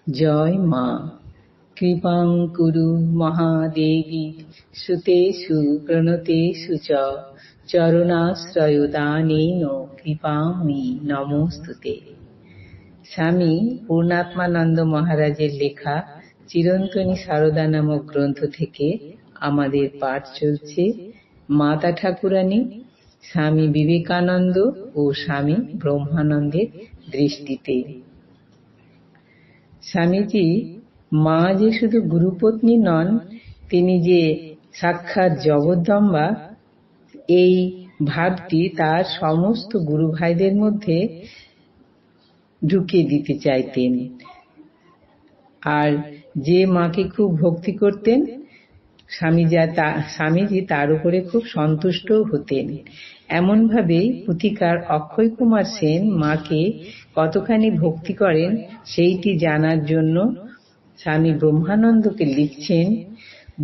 জয় মা। কৃপাং কুরু মহাদেবী সুতেষু প্রণতেষু চ চরণাশ্রয়দানেন কৃপামি নমস্তুতে। স্বামী পূর্ণাত্মানন্দ মহারাজের লেখা চিরন্তনী সারদা নামক গ্রন্থ থেকে আমাদের পাঠ চলছে মাতা ঠাকুরানী, স্বামী বিবেকানন্দ ও স্বামী ব্রহ্মানন্দের দৃষ্টিতে। স্বামীজি মা যে শুধু গুরুপত্নী নন, তিনি যে সাক্ষাৎ জগদ্দম্বা, এই ভাবটি তার সমস্ত গুরু ভাইদের মধ্যে ঢুকিয়ে দিতে চাইতেন। আর যে মাকে খুব ভক্তি করতেন, স্বামীজি তার উপরে খুব সন্তুষ্ট হতেন। এমন ভাবেই পুথিকার অক্ষয় কুমার সেন মাকে কতখানি ভক্তি করেন সেইটি জানার জন্য স্বামী ব্রহ্মানন্দকে লিখছেন।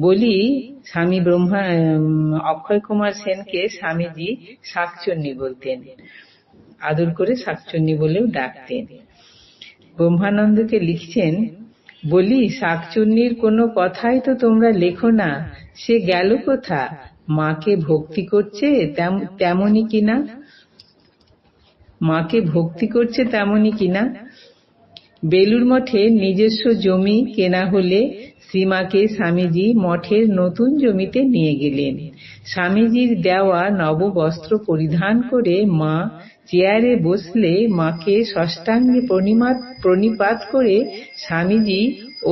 বলি, অক্ষয় কুমার সেনকে স্বামীজি শাকচন্নী বলতেন, আদর করে শাকচন্নী বলেও ডাকতেন। ব্রহ্মানন্দকে লিখছেন, বলি শাকচুন্নির কোনো কথাই তো তোমরা লেখো না, সে গেল কোথা? মাকে ভক্তি করছে তেমনই কিনা? মাকে ভক্তি করছে তেমনই কিনা? বেলুর মঠে নিজস্ব জমি কেনা হলে শ্রীমাকে স্বামীজি মঠের নতুন জমিতে নিয়ে গেলেন। স্বামীজির দেওয়া নববস্ত্র পরিধান করে মা চেয়ারে বসলে মাকে ষষ্ঠাঙ্গে প্রণিপাত করে স্বামীজি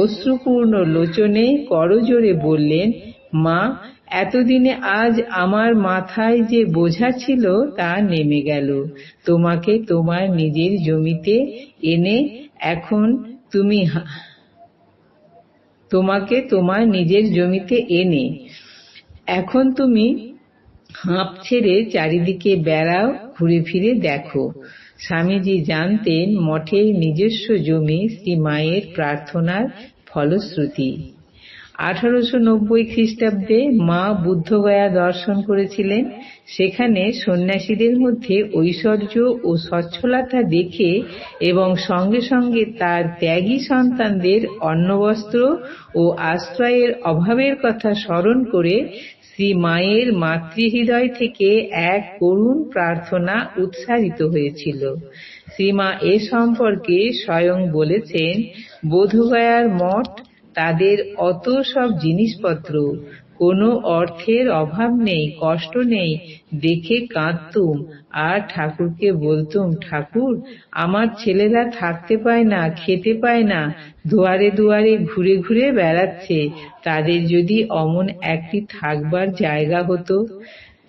অশ্রুপূর্ণ লোচনে করজোড়ে বললেন, মা, এতদিনে আজ আমার মাথায় যে বোঝা ছিল তা নেমে গেল। তোমাকে তোমার নিজের জমিতে এনে এখন তুমি হাঁপ ছেড়ে চারিদিকে বেড়াও, ঘুরে ফিরে দেখো। স্বামীজি জানতেন মঠের নিজস্ব জমি শ্রী মায়ের প্রার্থনার ফলশ্রুতি। 1890 খ্রিস্টাব্দে মা বুদ্ধগয়া দর্শন করেছিলেন। সেখানে সন্ন্যাসীদের মধ্যে ঐশ্বর্য ও সচ্ছলতা দেখে এবং সঙ্গে সঙ্গে তার ত্যাগী সন্তানদের অন্নবস্ত্র ও আশ্রয়ের অভাবের কথা স্মরণ করে শ্রী মায়ের মাতৃহৃদয় থেকে এক করুণ প্রার্থনা উৎসারিত হয়েছিল। শ্রীমা এ সম্পর্কে স্বয়ং বলেছেন, বোধগয়ার মঠ, তাদের অত সব জিনিসপত্র, কোনো অর্থের অভাব নেই, কষ্ট নেই, দেখে কাঁদতুম আর ঠাকুরকে বলতুম, ঠাকুর, আমার ছেলেরা থাকতে পায় না, খেতে পায় না, দুয়ারে দুয়ারে ঘুরে ঘুরে বেড়াচ্ছে, তাদের যদি অমন একটি থাকবার জায়গা হতো।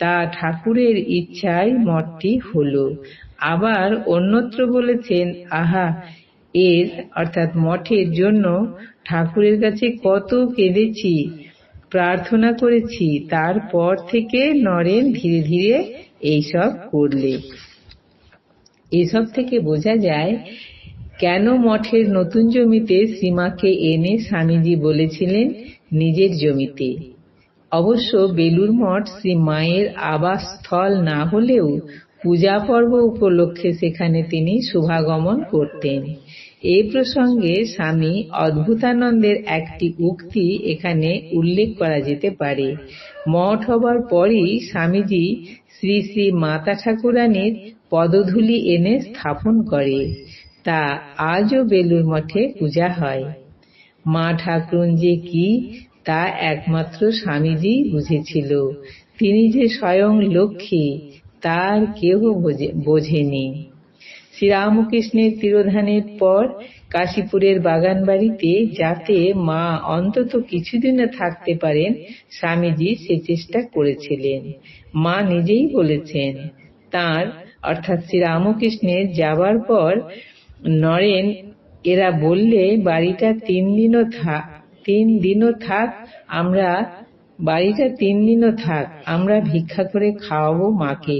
তা ঠাকুরের ইচ্ছায় মঠটি হলো। আবার অন্যত্র বলেছেন, আহা, এর অর্থাৎ মঠের জন্য ঠাকুরের কাছে কত কেঁদেছি, প্রার্থনা করেছি, তারপর থেকে নরেন ধীরে ধীরে এইসব করলে। এসব থেকে বোঝা যায় কেন মঠের নতুন জমিতে শ্রীমাকে এনে স্বামীজি বলেছিলেন নিজের জমিতে। অবশ্য বেলুর মঠ শ্রী মায়ের আবাসস্থল না হলেও পূজা পর্ব উপলক্ষে সেখানে তিনি শুভাগমন করতেন। এই প্রসঙ্গে স্বামী অদ্ভুতানন্দের একটি উক্তি এখানে উল্লেখ করা যেতে পারে। মঠ হবার পরই স্বামীজি শ্রী শ্রী মাতা ঠাকুরানীর পদধূলি এনে স্থাপন করে। তা আজও বেলুর মঠে পূজা হয়। মা ঠাকুরুন যে কি, তা একমাত্র স্বামীজি বুঝেছিল। তিনি যে স্বয়ং লক্ষ্মী, তার কেহ বোঝেনি। শ্রীরামকৃষ্ণের তিরোধানের পর কাশীপুরের বাগান বাড়িতে যাতে মা অন্তত কিছুদিনে থাকতে পারেন, স্বামীজি সে চেষ্টা করেছিলেন। মা নিজেই বলেছেন, তাঁর অর্থাৎ শ্রীরামকৃষ্ণের যাবার পর নরেন এরা বললে, বাড়িটা 3 দিনও থাক, আমরা ভিক্ষা করে খাওয়াবো মাকে।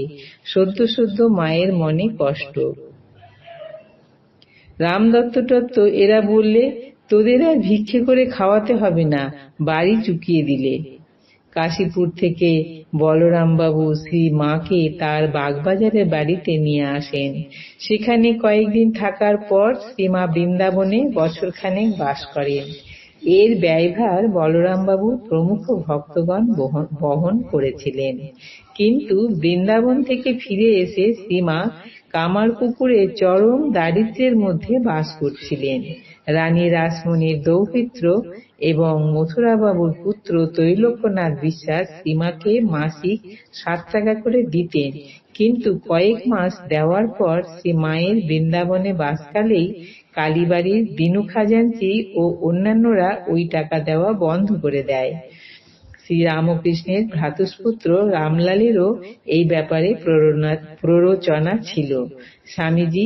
সদ্য সদ্য মায়ের মনে কষ্ট। রামদত্ত এরা বললে, তোদের আর ভিক্ষে করে খাওয়াতে হবে না, বাড়ি চুকিয়ে দিলে। কাশীপুর থেকে বলরামবাবু শ্রী মাকে তার বাগবাজারের বাড়িতে নিয়ে আসেন। সেখানে কয়েকদিন থাকার পর শ্রীমা বৃন্দাবনে বছরখানেক বাস করেন। এর ব্যয়ভার বলরামবাবু প্রমুখ ভক্তগণ বহন করেছিলেন। কিন্তু বৃন্দাবন থেকে ফিরে এসে শ্রীমা কামারপুকুরে চরম দারিদ্র্যের মধ্যে বাস করছিলেন। রানী রাসমণির দৌহিত্র এবং মথুরাবাবুর পুত্র ত্রৈলোক্যনাথ বিশ্বাস শ্রীমাকে মাসিক 7 টাকা করে দিতেন, কিন্তু কয়েক মাস দেওয়ার পর শ্রী মায়ের বৃন্দাবনে বাসকালেই কালীবাড়ির বিনু খাজাঞ্চি ও অন্যান্যরা ওই টাকা দেওয়া বন্ধ করে দেয়। শ্রী রামকৃষ্ণের ভ্রাতুষ্পুত্র রামলালেরও এই ব্যাপারে প্ররোচনা ছিল। স্বামীজি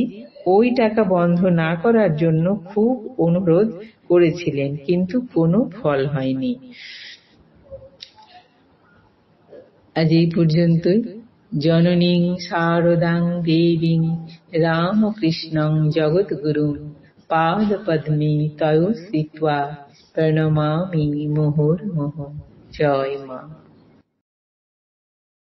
ওই টাকা বন্ধ না করার জন্য খুব অনুরোধ করেছিলেন, কিন্তু কোনো ফল হয়নি। আজ এই পর্যন্তই। জননীং শারদাং দেবীং রামকৃষ্ণং জগদ্গুরুং পাদপদ্মে তয়োঃ স্থিত্বা প্রণমামি মুহুর্মুহুঃ। জয় মা।